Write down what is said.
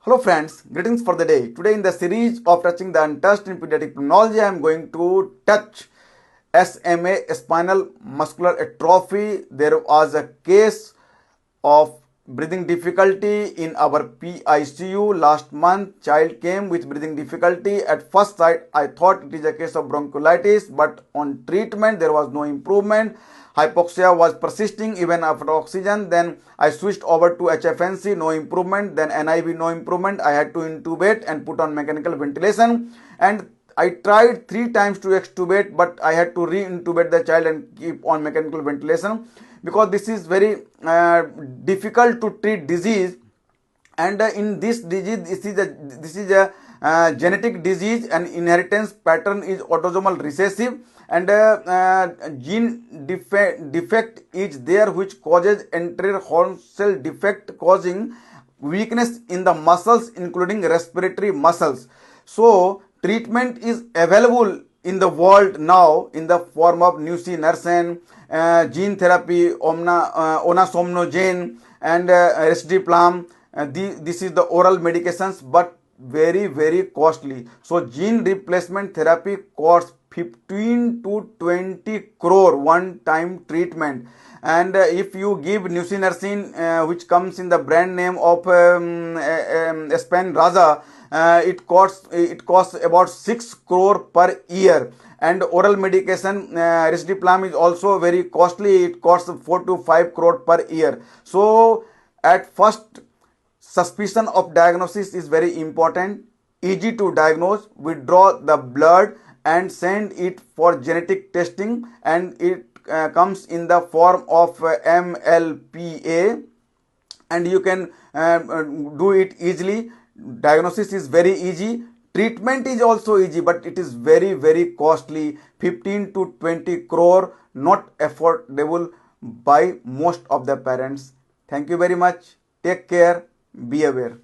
Hello friends, greetings for the day. Today in the series of touching the untouched in pediatric pulmonology, I am going to touch SMA, spinal muscular atrophy. There was a case of breathing difficulty in our PICU last month. Child came with breathing difficulty. At first sight, I thought it is a case of bronchiolitis, but on treatment, there was no improvement. Hypoxia was persisting even after oxygen. Then I switched over to HFNC, no improvement. Then NIV, no improvement. I had to intubate and put on mechanical ventilation. And I tried 3 times to extubate, but I had to re-intubate the child and keep on mechanical ventilation because this is very difficult to treat disease. And in this disease, this is a genetic disease, and inheritance pattern is autosomal recessive, and gene defect is there which causes anterior horn cell defect, causing weakness in the muscles including respiratory muscles. So treatment is available in the world now in the form of nusinersen, gene therapy, onasomnogen, and risdiplam. This is the oral medications, but very costly. So gene replacement therapy costs 15 to 20 crore one time treatment. And if you give nusinersen, which comes in the brand name of Spinraza, it costs about 6 crore per year. And oral medication risdiplam is also very costly. It costs 4 to 5 crore per year. So at first, suspicion of diagnosis is very important. Easy to diagnose. We draw the blood and send it for genetic testing, and it comes in the form of MLPA, and you can do it easily. Diagnosis is very easy. Treatment is also easy, but it is very costly. 15 to 20 crore, not affordable by most of the parents. Thank you very much. Take care. Be aware.